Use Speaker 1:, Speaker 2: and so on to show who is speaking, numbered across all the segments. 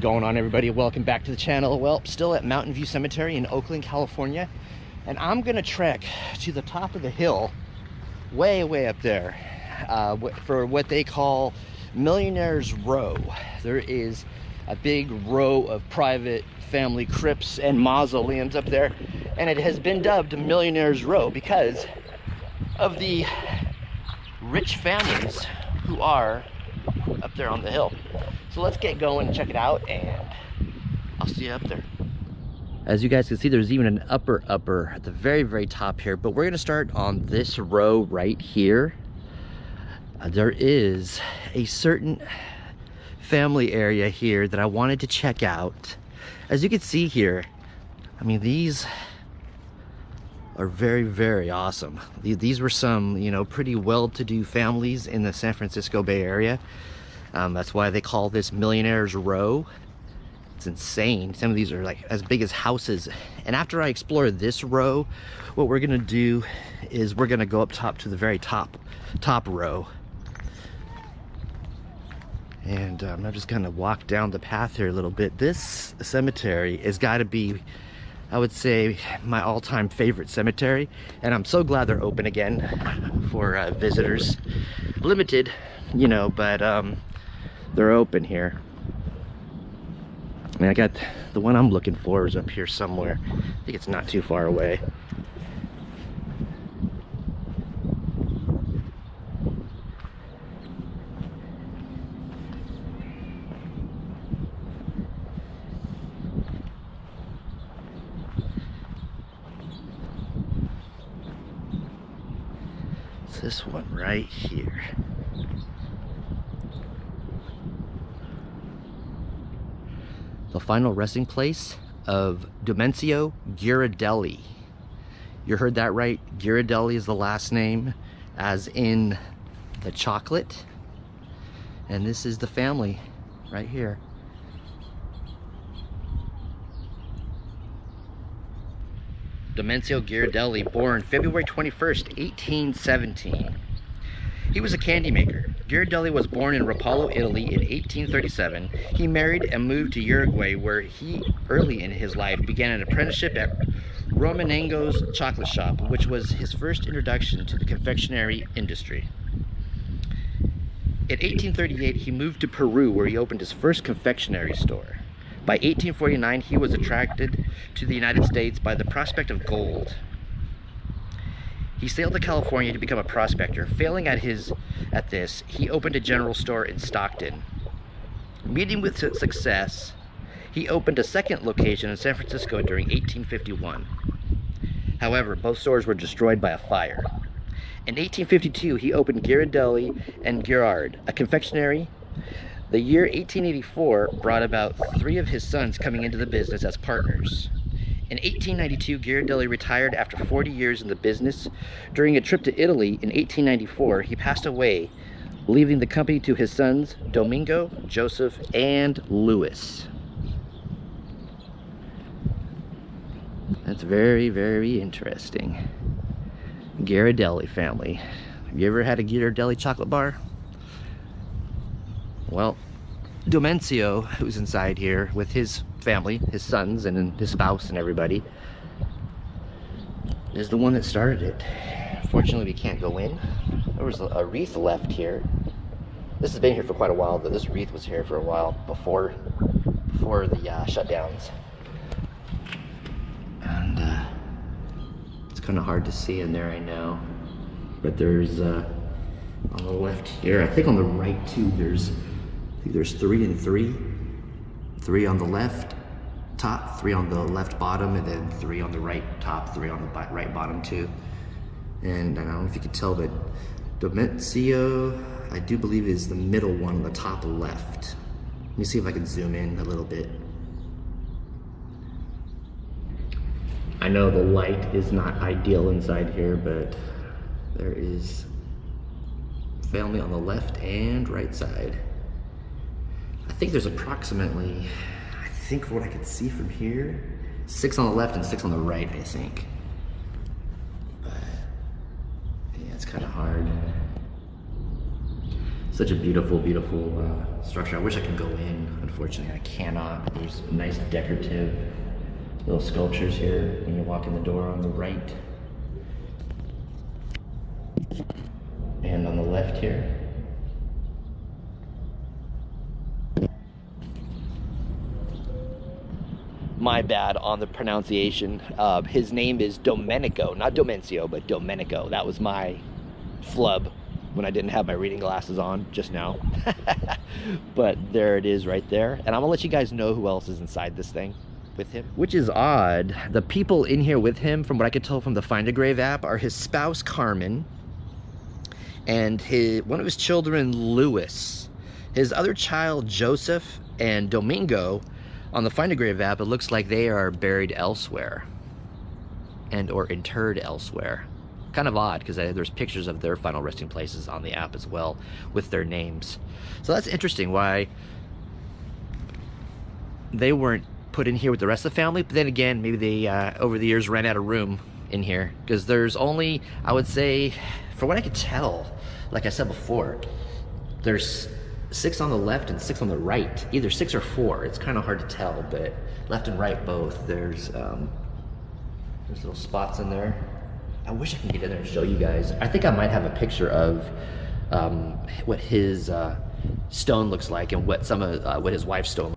Speaker 1: going on, everybody? Welcome back to the channel. Well, still at Mountain View Cemetery in Oakland, California, and I'm gonna trek to the top of the hill way up there for what they call Millionaires Row. There is a big row of private family crypts and mausoleums up there, and it has been dubbed Millionaires Row because of the rich families who are up there on the hill. So let's get going and check it out, and I'll see you up there. As you guys can see, there's even an upper at the very top here, but we're gonna start on this row right here. There is a certain family area here that I wanted to check out. As you can see here, I mean, these are very awesome. These were some, you know, pretty well-to-do families in the San Francisco Bay Area. That's why they call this Millionaires Row. It's insane. Some of these are like as big as houses. And after I explore this row, what we're gonna do is we're gonna go up top to the very top row. And I'm just gonna walk down the path here a little bit. This cemetery has got to be, I would say, my all-time favorite cemetery, and I'm so glad they're open again for visitors. Limited, you know, but they're open here. I mean, I got the one I'm looking for is up here somewhere. I think it's not too far away. It's this one right here. The final resting place of Domenico Ghirardelli. You heard that right. Ghirardelli is the last name, as in the chocolate. And this is the family right here. Domenico Ghirardelli, born February 21st, 1817. He was a candy maker. Ghirardelli was born in Rapallo, Italy in 1837. He married and moved to Uruguay, where he, early in his life, began an apprenticeship at Romanengo's chocolate shop, which was his first introduction to the confectionery industry. In 1838, he moved to Peru, where he opened his first confectionery store. By 1849, he was attracted to the United States by the prospect of gold. He sailed to California to become a prospector. Failing at this, he opened a general store in Stockton. Meeting with success, he opened a second location in San Francisco during 1851. However, both stores were destroyed by a fire. In 1852, he opened Ghirardelli and Ghirard, a confectionery. The year 1884 brought about 3 of his sons coming into the business as partners. In 1892, Ghirardelli retired after 40 years in the business. During a trip to Italy in 1894, he passed away, leaving the company to his sons, Domingo, Joseph, and Louis. That's very interesting. Ghirardelli family. Have you ever had a Ghirardelli chocolate bar? Well, Domenico, who's inside here with his family, his sons and his spouse and everybody, is the one that started it. Fortunately, we can't go in. There was a wreath left here. This has been here for quite a while, though. This wreath was here for a while before the shutdowns. And it's kind of hard to see in there, I know. But there's on the left here, I think on the right too, there's 3 and 3. 3 on the left top, 3 on the left bottom, and then 3 on the right top, 3 on the right bottom too. And I don't know if you can tell, but Domenico, I do believe, is the middle one on the top left. Let me see if I can zoom in a little bit. I know the light is not ideal inside here, but there is family on the left and right side. I think there's approximately, I think from what I can see from here, 6 on the left and 6 on the right, I think. But yeah, it's kind of hard. Such a beautiful, beautiful structure. I wish I could go in. Unfortunately, I cannot. There's nice decorative little sculptures here when you walk in the door on the right. And on the left here. My bad on the pronunciation. His name is Domenico, not Domencio, but Domenico. That was my flub when I didn't have my reading glasses on just now. But there it is right there. And I'm gonna let you guys know who else is inside this thing with him. Which is odd. The people in here with him, from what I could tell from the Find a Grave app, are his spouse, Carmen, and one of his children, Louis. His other child, Joseph, and Domingo, on the Find a Grave app, it looks like they are buried elsewhere and or interred elsewhere. Kind of odd, because there's pictures of their final resting places on the app as well with their names. So that's interesting why they weren't put in here with the rest of the family. But then again, maybe they over the years ran out of room in here, because there's only, I would say, from what I could tell, like I said before, there's 6 on the left and 6 on the right, either 6 or 4. It's kind of hard to tell, but left and right both. There's little spots in there. I wish I could get in there and show you guys. I think I might have a picture of what his stone looks like and what what his wife's stone.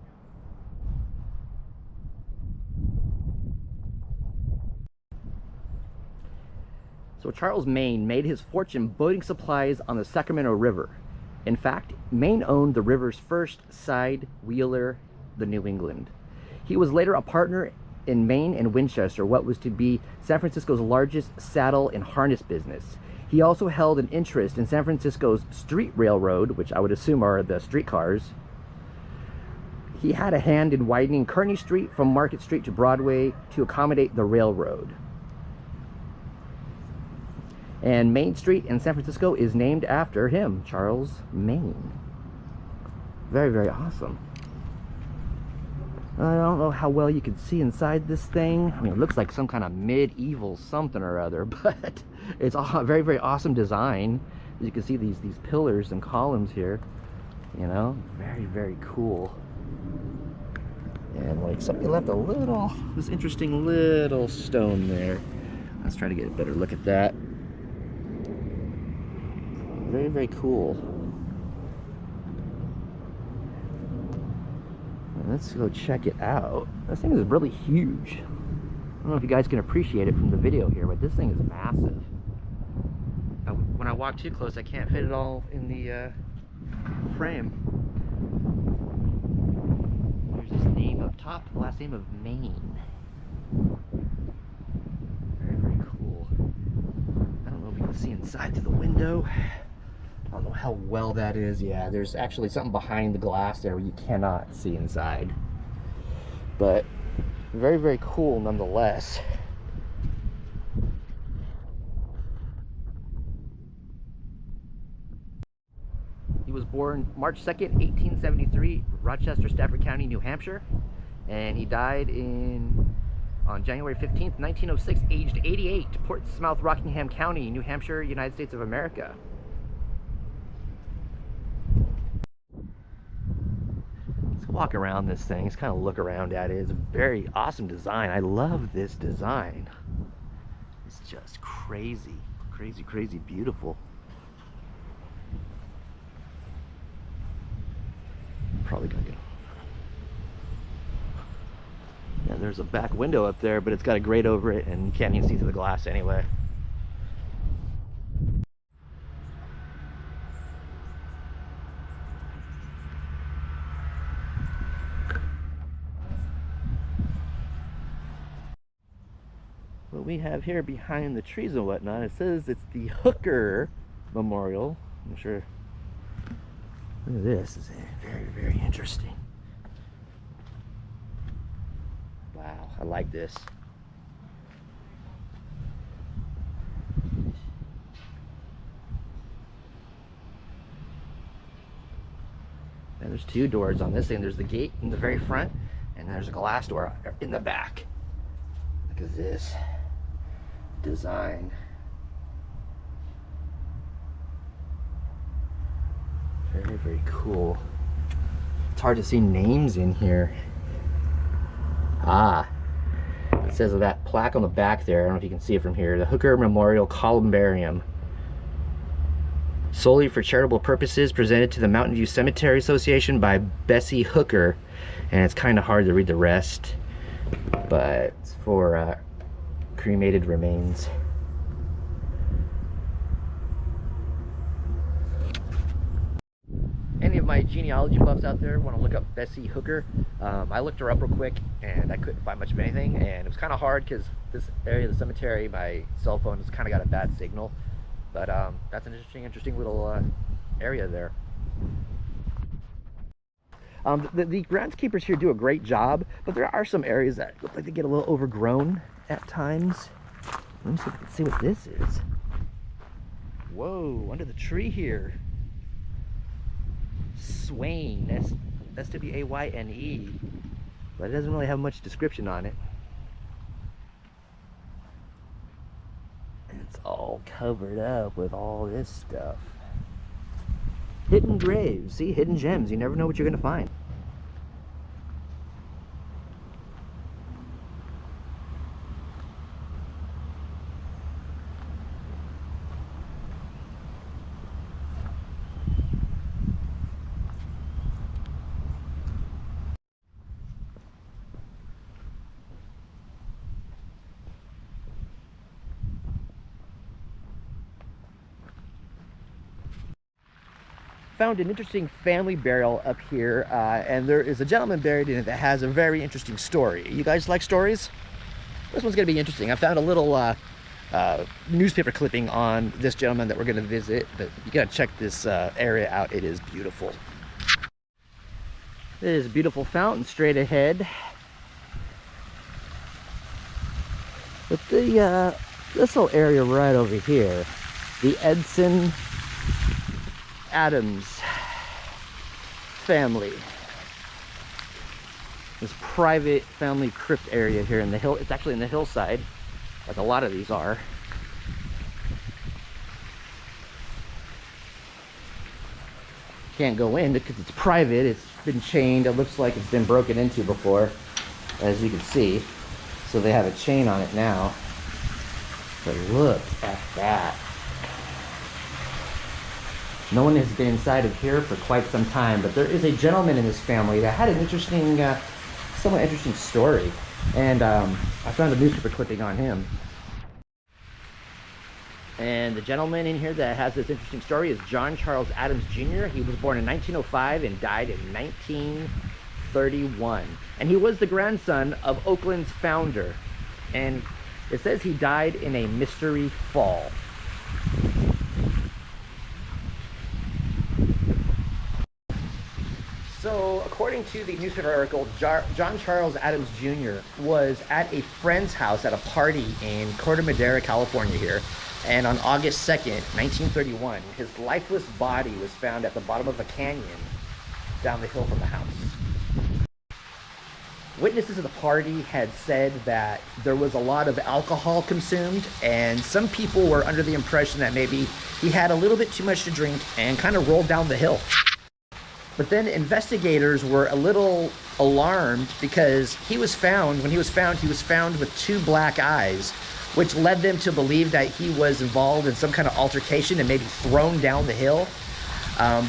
Speaker 1: So Charles Maine made his fortune boating supplies on the Sacramento River. In fact, Maine owned the river's first side wheeler, the New England. He was later a partner in Maine and Winchester, what was to be San Francisco's largest saddle and harness business. He also held an interest in San Francisco's street railroad, which I would assume are the streetcars. He had a hand in widening Kearny Street from Market Street to Broadway to accommodate the railroad. And Main Street in San Francisco is named after him, Charles Maine. Very, very awesome. I don't know how well you can see inside this thing. I mean, it looks like some kind of medieval something or other, but it's a very, very awesome design. As you can see, these pillars and columns here, you know, very, very cool. And like somebody left a little, this interesting little stone there. Let's try to get a better look at that. Very, very cool. Let's go check it out. This thing is really huge. I don't know if you guys can appreciate it from the video here, but this thing is massive. When I walk too close, I can't fit it all in the frame. There's this name up top, the last name of Maine. Very, very cool. I don't know if you can see inside through the window. I don't know how well that is. Yeah, there's actually something behind the glass there where you cannot see inside. But very, very cool nonetheless. He was born March 2nd, 1873, Rochester, Stafford County, New Hampshire. And he died on January 15th, 1906, aged 88, Portsmouth, Rockingham County, New Hampshire, United States of America. Walk around this thing, just kind of look around at it. It's a very awesome design. I love this design. It's just crazy, crazy, crazy beautiful. I'm probably gonna go. Yeah, there's a back window up there, but it's got a grate over it and you can't even see through the glass anyway. What we have here behind the trees and whatnot, it says it's the Hooker Memorial. I'm sure. Look at this. This is very, very interesting. Wow, I like this. And there's 2 doors on this thing. There's the gate in the very front, and there's a glass door in the back. Look at this design. Very, very cool. It's hard to see names in here. Ah, it says that plaque on the back there, I don't know if you can see it from here, the Hooker Memorial Columbarium. Solely for charitable purposes, presented to the Mountain View Cemetery Association by Bessie Hooker. And it's kind of hard to read the rest, but it's for cremated remains. Any of my genealogy buffs out there want to look up Bessie Hooker? I looked her up real quick and I couldn't find much of anything, and it was kind of hard because this area of the cemetery, my cell phone has kind of got a bad signal. But that's an interesting little area there. The groundskeepers here do a great job, but there are some areas that look like they get a little overgrown at times. Let me see if I can see what this is. Whoa, under the tree here. Swain, S-W-A-Y-N-E. But it doesn't really have much description on it. It's all covered up with all this stuff. Hidden graves, see, hidden gems. You never know what you're gonna find. Found an interesting family burial up here, and there is a gentleman buried in it that has a very interesting story. You guys like stories? This one's gonna be interesting. I found a little newspaper clipping on this gentleman that we're gonna visit, but you gotta check this area out. It is beautiful. It is a beautiful fountain straight ahead. But the this little area right over here, the Edson Adams family, this private family crypt area here in the hill. It's actually in the hillside, like a lot of these are. Can't go in because it's private. It's been chained. It looks like it's been broken into before, as you can see. So they have a chain on it now. But look at that. No one has been inside of here for quite some time, but there is a gentleman in this family that had an interesting, somewhat interesting story, and I found a newspaper clipping on him. And the gentleman in here that has this interesting story is John Charles Adams Jr. He was born in 1905 and died in 1931, and he was the grandson of Oakland's founder, and it says he died in a mystery fall. So, according to the newspaper article, John Charles Adams Jr. was at a friend's house at a party in Corte Madera, California here, and on August 2nd, 1931, his lifeless body was found at the bottom of a canyon down the hill from the house. Witnesses of the party had said that there was a lot of alcohol consumed, and some people were under the impression that maybe he had a little bit too much to drink and kind of rolled down the hill. But then investigators were a little alarmed because when he was found with 2 black eyes, which led them to believe that he was involved in some kind of altercation and maybe thrown down the hill.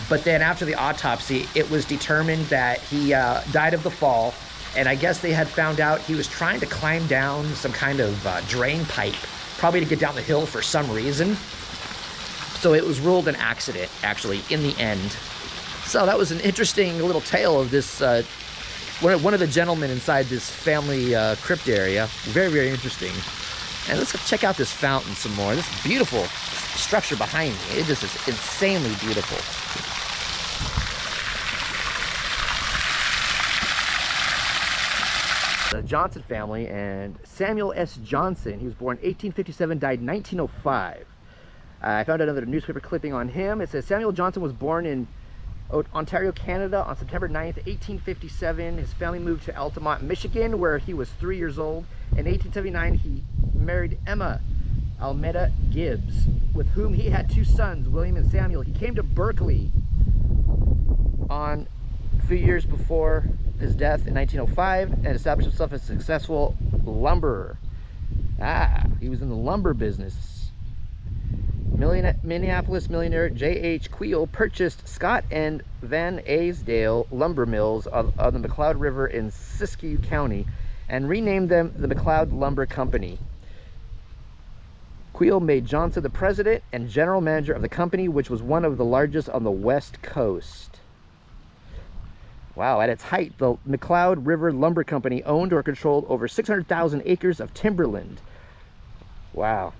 Speaker 1: But then after the autopsy, it was determined that he died of the fall, and I guess they had found out he was trying to climb down some kind of drain pipe, probably to get down the hill for some reason. So it was ruled an accident, actually, in the end. So that was an interesting little tale of this, one of the gentlemen inside this family crypt area. Very, very interesting. And let's check out this fountain some more. This beautiful structure behind me. It just is insanely beautiful. The Johnson family, and Samuel S. Johnson. He was born 1857, died 1905. I found another newspaper clipping on him. It says Samuel Johnson was born in Ontario, Canada on September 9th, 1857. His family moved to Altamont, Michigan, where he was 3 years old. In 1879, he married Emma Almeda Gibbs, with whom he had 2 sons, William and Samuel. He came to Berkeley on a few years before his death in 1905 and established himself as a successful lumberer. He was in the lumber business. Minneapolis millionaire J.H. Queel purchased Scott and Van Aysdale lumber mills on the McLeod River in Siskiyou County and renamed them the McLeod Lumber Company. Queel made Johnson the president and general manager of the company, which was one of the largest on the West Coast. Wow, at its height, the McLeod River Lumber Company owned or controlled over 600,000 acres of timberland. Wow.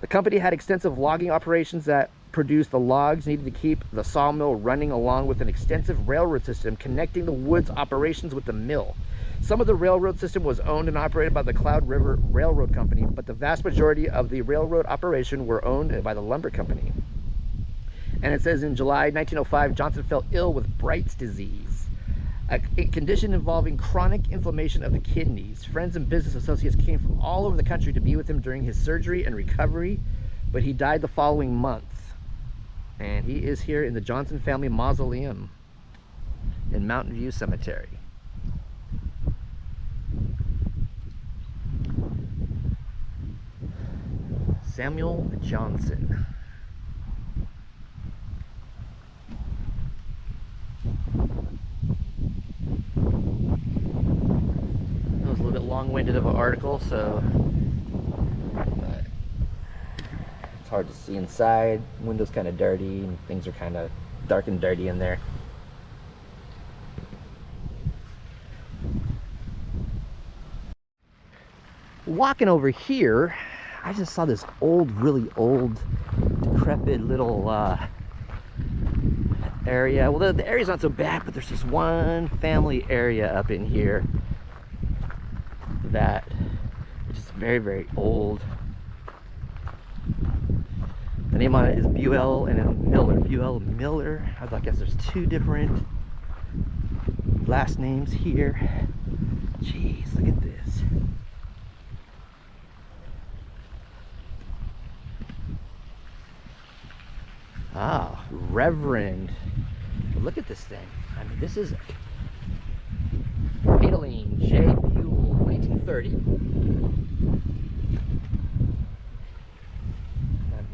Speaker 1: The company had extensive logging operations that produced the logs needed to keep the sawmill running, along with an extensive railroad system connecting the woods operations with the mill. Some of the railroad system was owned and operated by the McLeod River Railroad Company, but the vast majority of the railroad operation were owned by the lumber company. And it says in July 1905, Johnson fell ill with Bright's disease, a condition involving chronic inflammation of the kidneys. Friends and business associates came from all over the country to be with him during his surgery and recovery, but he died the following month. And he is here in the Johnson family mausoleum in Mountain View Cemetery. Samuel Johnson. That was a little bit long-winded of an article, so but it's hard to see inside. The window's kind of dirty and things are kind of dark and dirty in there. Walking over here, I just saw this old, really old, decrepit little area. Well, the area's not so bad, but there's this one family area up in here that is just very, very old. The name on it is U.L and Miller. U.L. Miller. I guess there's two different last names here. Jeez, look at this. Ah, Reverend. Look at this thing. I mean, this is Adeline J. U.L, 1930.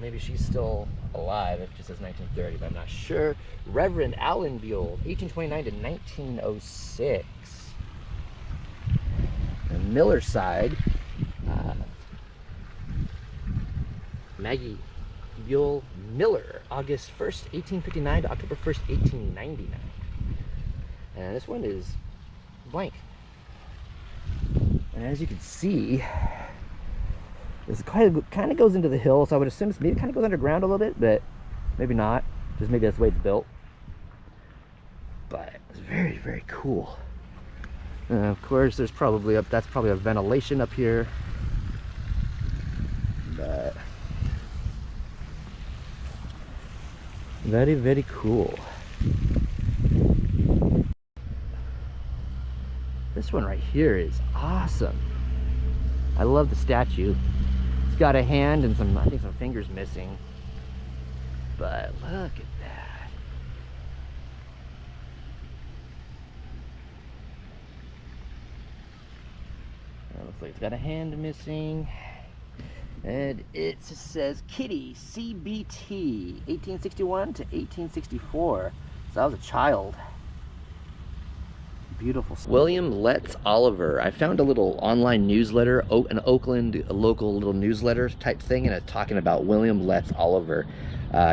Speaker 1: Maybe she's still alive. It just says 1930, but I'm not sure. Reverend Allen U.L, 1829 to 1906. The Miller side, Maggie U.L Miller, August 1st, 1859 to October 1st, 1899. And this one is blank. And as you can see, this kind of goes into the hill, so I would assume maybe it kind of goes underground a little bit, but maybe not. Just maybe that's the way it's built. But it's very, very cool. Of course, there's probably that's probably a ventilation up here. But very, very cool. This one right here is awesome. I love the statue. It's got a hand and some, I think, some fingers missing. But look at that. It looks like it's got a hand missing. And it says Kitty CBT 1861 to 1864. So I was a child. Beautiful. William Letts Oliver. I found a little online newsletter, an Oakland local little newsletter type thing, and it's talking about William Letts Oliver.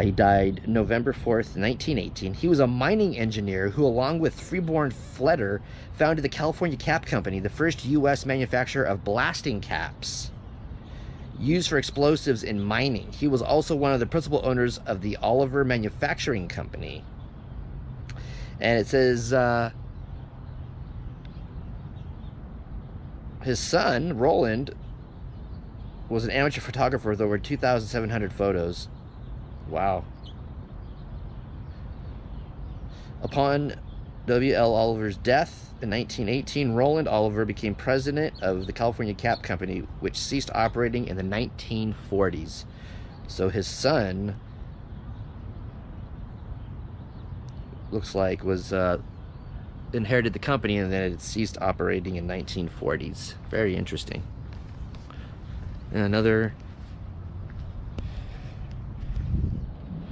Speaker 1: He died November 4th, 1918. He was a mining engineer who, along with Freeborn Fletter, founded the California Cap Company, the first U.S. manufacturer of blasting caps used for explosives in mining. He was also one of the principal owners of the Oliver Manufacturing Company. And it says his son, Roland, was an amateur photographer with over 2,700 photos. Wow. Upon W.L. Oliver's death in 1918, Roland Oliver became president of the California Cap Company, which ceased operating in the 1940s. So his son, looks like was inherited the company and then it ceased operating in 1940s. Very interesting. And another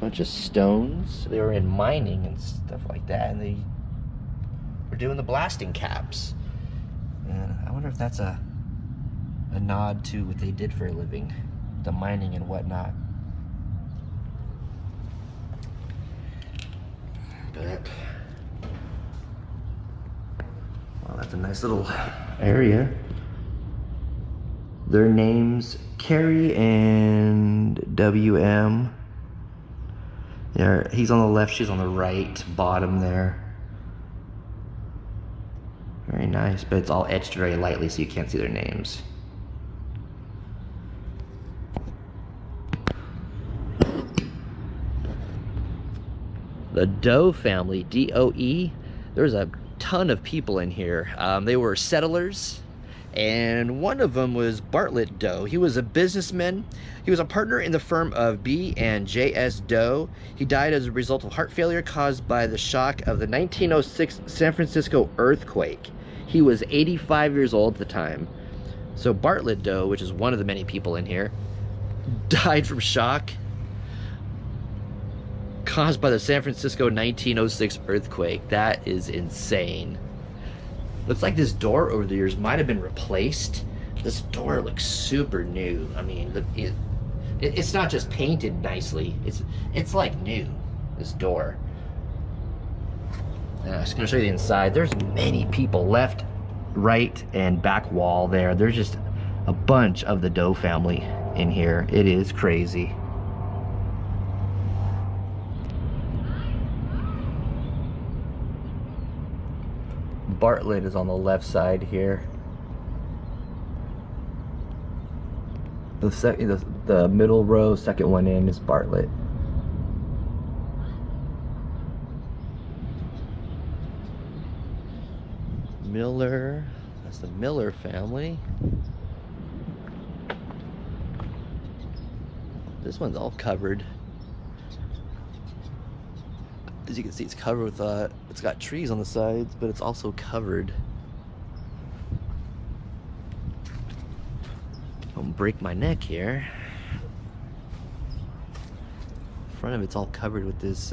Speaker 1: bunch of stones. They were in mining and stuff like that, and they were doing the blasting caps. And I wonder if that's a nod to what they did for a living, the mining and whatnot. But well, that's a nice little area. Their names, Carrie and WM. There, he's on the left, she's on the right, bottom there. Very nice, but it's all etched very lightly so you can't see their names. The Doe family, D-O-E, there's a ton of people in here. They were settlers, and one of them was Bartlett Doe. He was a businessman. He was a partner in the firm of B and J.S. Doe. He died as a result of heart failure caused by the shock of the 1906 San Francisco earthquake. He was 85 years old at the time. So Bartlett Doe, which is one of the many people in here, died from shock caused by the San Francisco 1906 earthquake. That is insane. Looks like this door over the years might have been replaced. This door looks super new. I mean, it's not just painted nicely. It's like new, this door. I'm just gonna show you the inside. There's many people, left, right, and back wall there. There's just a bunch of the Doe family in here. It is crazy. Bartlett is on the left side here. The middle row, second one in, is Bartlett. Miller, that's the Miller family. This one's all covered. As you can see, it's covered with, it's got trees on the sides, but it's also covered. Don't break my neck here. The front of it's all covered with this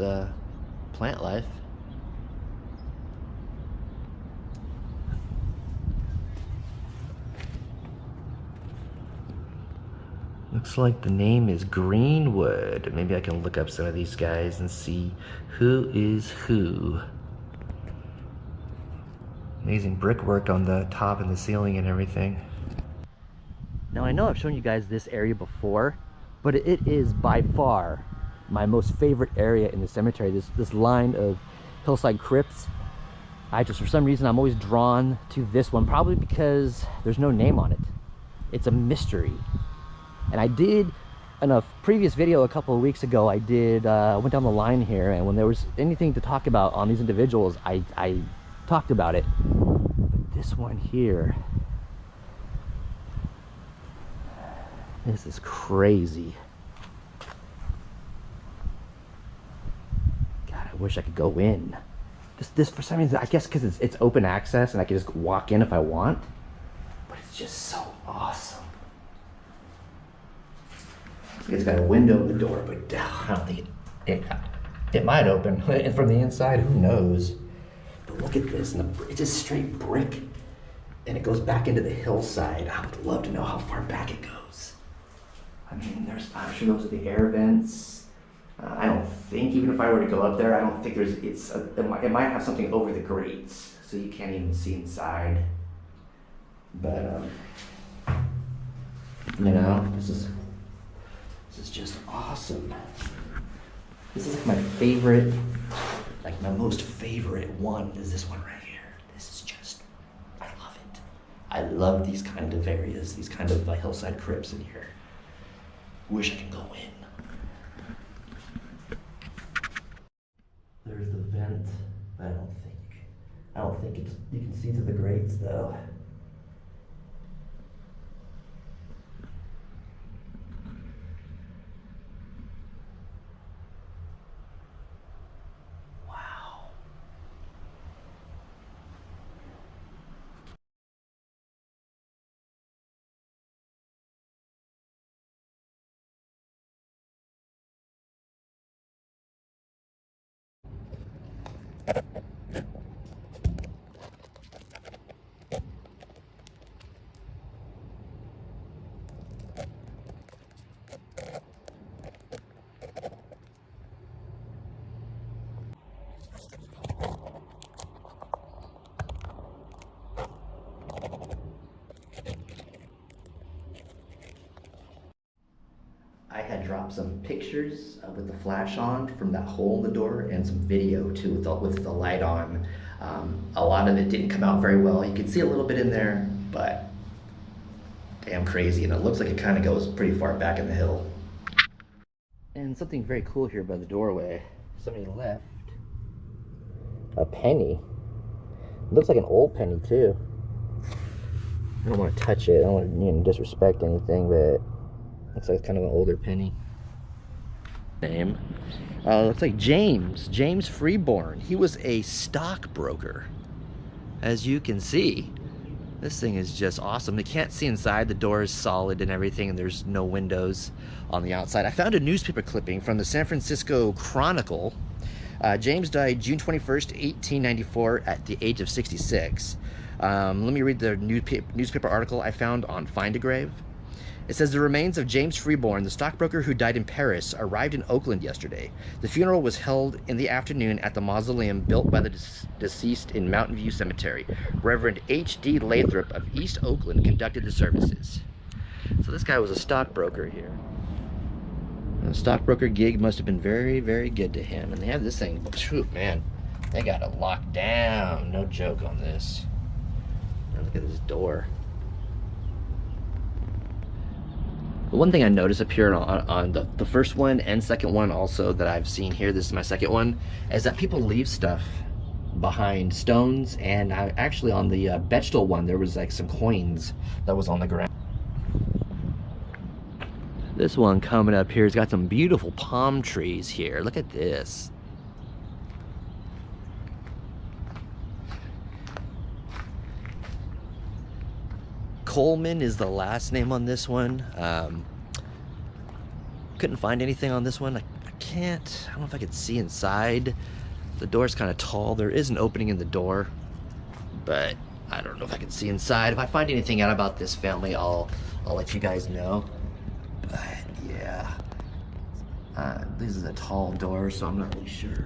Speaker 1: plant life. Looks like the name is Greenwood. Maybe I can look up some of these guys and see who is who. Amazing brickwork on the top and the ceiling and everything. Now I know I've shown you guys this area before, but it is by far my most favorite area in the cemetery. This line of Hillside Crypts. For some reason, I'm always drawn to this one, probably because there's no name on it. It's a mystery. And I did, in a previous video a couple of weeks ago, I went down the line here, and when there was anything to talk about on these individuals, I talked about it. But this one here, this is crazy. God, I wish I could go in. This for some reason, I guess because it's open access and I can just walk in if I want, but it's just so awesome. It's got a window in the door, but I don't think it might open. And from the inside, who knows? But look at this, and it's just straight brick, and it goes back into the hillside. I would love to know how far back it goes. I mean, I'm sure those are the air vents. I don't think, even if I were to go up there, I don't think it might have something over the grates, so you can't even see inside. But you know, this is just awesome. This is like my favorite, like my most favorite one is this one right here. This is just, I love it. I love these kind of areas, these kind of hillside crypts in here. Wish I could go in. There's the vent. I don't think you can see through the grates though. I had dropped some pictures with the flash on from that hole in the door and some video too with the light on. A lot of it didn't come out very well. You can see a little bit in there, but damn crazy, and it looks like it kind of goes pretty far back in the hill. And something very cool here by the doorway. Somebody left a penny. It looks like an old penny too. I don't want to touch it. I don't want to disrespect anything, but looks like it's kind of an older penny. Name. Looks like James Freeborn. He was a stockbroker. As you can see, this thing is just awesome. You can't see inside. The door is solid and everything, and there's no windows on the outside. I found a newspaper clipping from the San Francisco Chronicle. James died June 21st, 1894 at the age of 66. Let me read the newspaper article I found on Find a Grave. It says the remains of James Freeborn, the stockbroker who died in Paris, arrived in Oakland yesterday. The funeral was held in the afternoon at the mausoleum built by the deceased in Mountain View Cemetery. Reverend H.D. Lathrop of East Oakland conducted the services. So this guy was a stockbroker here. The stockbroker gig must have been very, very good to him. And they have this thing, shoot, man, they got it locked down. No joke on this. Now look at this door. The one thing I noticed up here on the first one and second one also that I've seen here, this is my second one, is that people leave stuff behind, stones, and actually on the Bechtel one there was like some coins that was on the ground. This one coming up here has got some beautiful palm trees here. Look at this. Coleman is the last name on this one. Couldn't find anything on this one. I don't know if I could see inside. The door's kind of tall. There is an opening in the door, but I don't know if I can see inside. If I find anything out about this family, I'll let you guys know. But yeah, this is a tall door, so I'm not really sure.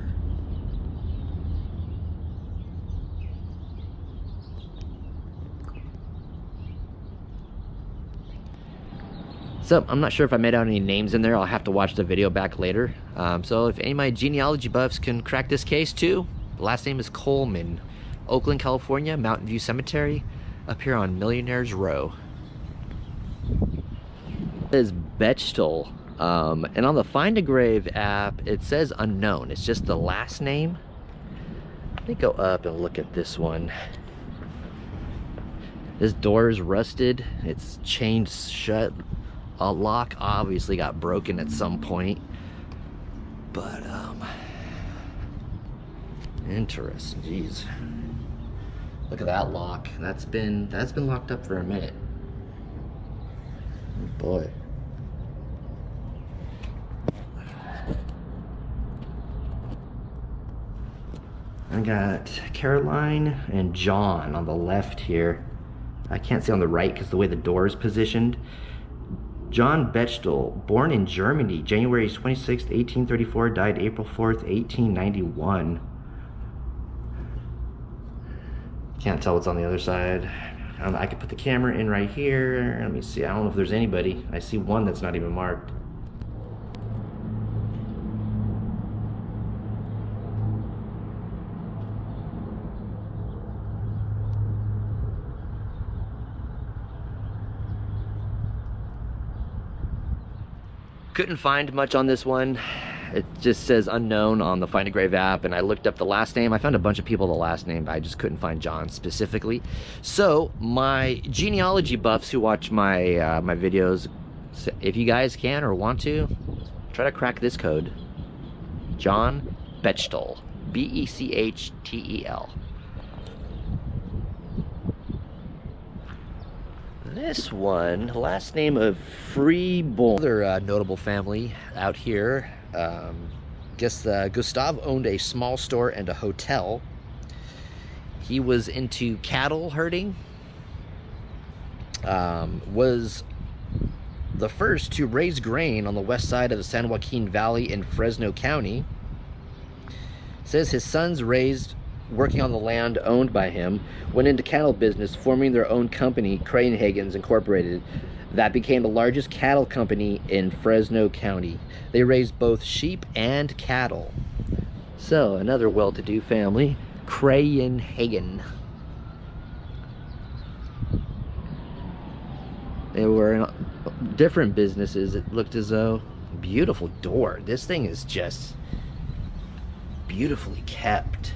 Speaker 1: So I'm not sure if I made out any names in there. I'll have to watch the video back later. So if any of my genealogy buffs can crack this case too, the last name is Coleman, Oakland, California, Mountain View Cemetery, up here on Millionaires Row. It is Bechtel, and on the Find a Grave app, it says unknown. It's just the last name. Let me go up and look at this one. This door is rusted. It's chained shut. A lock obviously got broken at some point, but interesting. Jeez, look at that lock. That's been locked up for a minute. Oh boy. I got Caroline and John on the left here. I can't see on the right because the way the door is positioned. John Bechtel, born in Germany, January 26, 1834, died April 4th, 1891. Can't tell what's on the other side. I could put the camera in right here. Let me see. I don't know if there's anybody. I see one that's not even marked. Couldn't find much on this one. It just says unknown on the Find a Grave app, and I looked up the last name. I found a bunch of people the last name, but I just couldn't find John specifically. So my genealogy buffs who watch my my videos, if you guys can or want to, try to crack this code. John Bechtel, B-E-C-H-T-E-L. This one, last name of Freeborn. Another notable family out here. Guess Gustav owned a small store and a hotel. He was into cattle herding. Was the first to raise grain on the west side of the San Joaquin Valley in Fresno County. Says his sons raised working on the land owned by him, went into cattle business, forming their own company, Cranehagens Incorporated. that became the largest cattle company in Fresno County. They raised both sheep and cattle. So, another well-to-do family, Crayenhagen. They were in different businesses. It looked as though, beautiful door. This thing is just beautifully kept.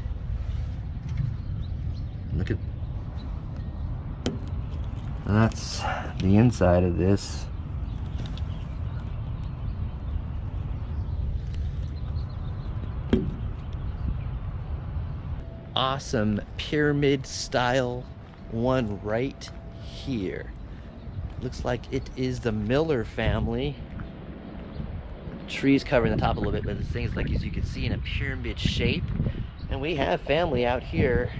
Speaker 1: Look at, that's the inside of this. Awesome pyramid style one right here. Looks like it is the Miller family. Trees covering the top a little bit, but this thing is, like, as you can see, in a pyramid shape. And we have family out here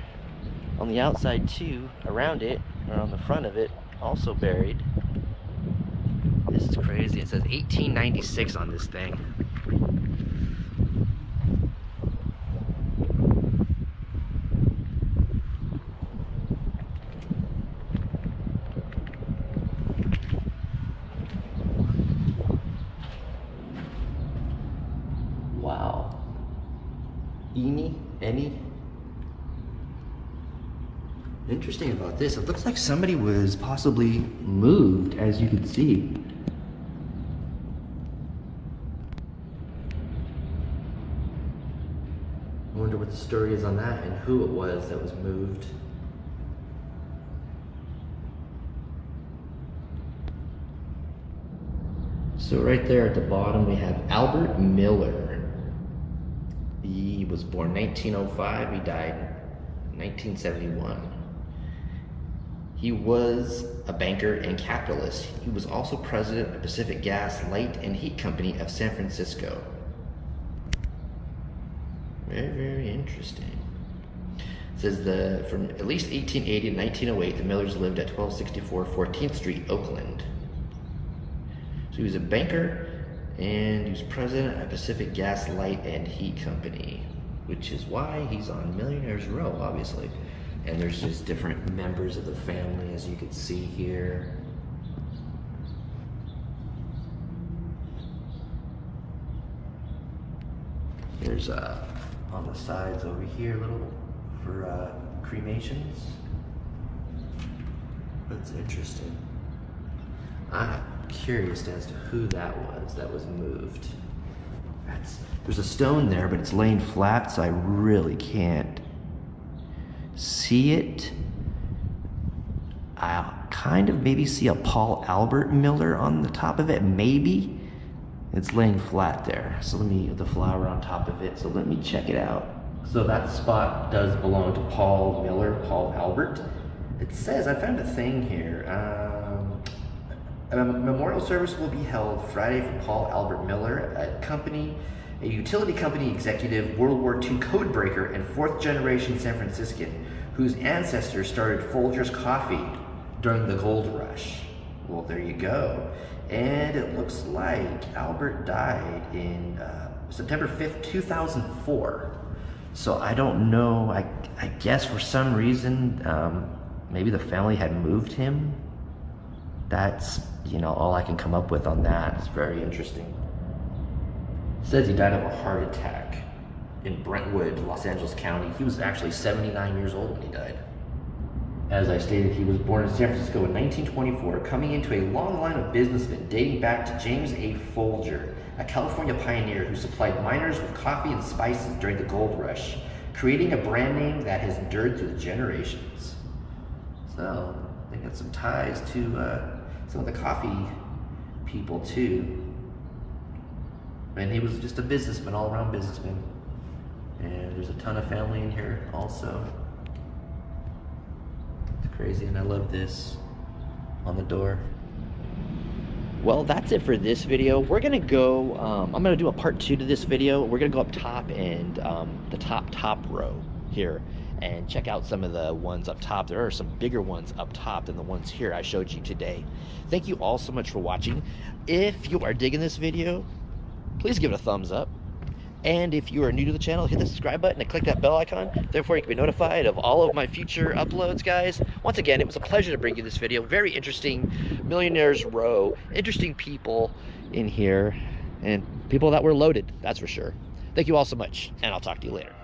Speaker 1: on the outside too, around it, or on the front of it, also buried. This is crazy. It says 1896 on this thing. Wow. Any? Interesting about this, it looks like somebody was possibly moved, as you can see. I wonder what the story is on that and who it was that was moved. So right there at the bottom we have Albert Miller. He was born 1905, he died 1971. He was a banker and capitalist. He was also president of Pacific Gas, Light and Heat Company of San Francisco. Very, very interesting. It says from at least 1880 to 1908, the Millers lived at 1264 14th Street, Oakland. So he was a banker and he was president of Pacific Gas, Light and Heat Company, which is why he's on Millionaires Row, obviously. And there's just different members of the family, as you can see here. There's on the sides over here, a little for cremations. That's interesting. I'm curious as to who that was moved. There's a stone there, but it's laying flat, so I really can't see it. I kind of maybe see a Paul Albert Miller on the top of it, maybe. It's laying flat there. So the flower on top of it, so let me check it out. So that spot does belong to Paul Miller, Paul Albert. It says, I found a thing here. A memorial service will be held Friday for Paul Albert Miller, a utility company executive, World War II codebreaker, and fourth generation San Franciscan, whose ancestors started Folgers Coffee during the gold rush. Well, there you go. And it looks like Albert died in September 5th, 2004. So I don't know, I guess for some reason, maybe the family had moved him. That's, all I can come up with on that. It's very interesting. It says he died of a heart attack in Brentwood, Los Angeles County. He was actually 79 years old when he died. As I stated, he was born in San Francisco in 1924, coming into a long line of businessmen dating back to James A. Folger, a California pioneer who supplied miners with coffee and spices during the gold rush, creating a brand name that has endured through the generations. So, they got some ties to some of the coffee people too. And he was just a businessman, all-around businessman. And there's a ton of family in here also. It's crazy, and I love this on the door. Well, that's it for this video. We're gonna go, I'm gonna do a part 2 to this video. We're gonna go up top and the top row here and check out some of the ones up top. There are some bigger ones up top than the ones here I showed you today. Thank you all so much for watching. If you are digging this video, please give it a thumbs up. And if you are new to the channel, hit the subscribe button and click that bell icon. Therefore, you can be notified of all of my future uploads, guys. Once again, it was a pleasure to bring you this video. Very interesting Millionaires Row. Interesting people in here, and people that were loaded, that's for sure. Thank you all so much, and I'll talk to you later.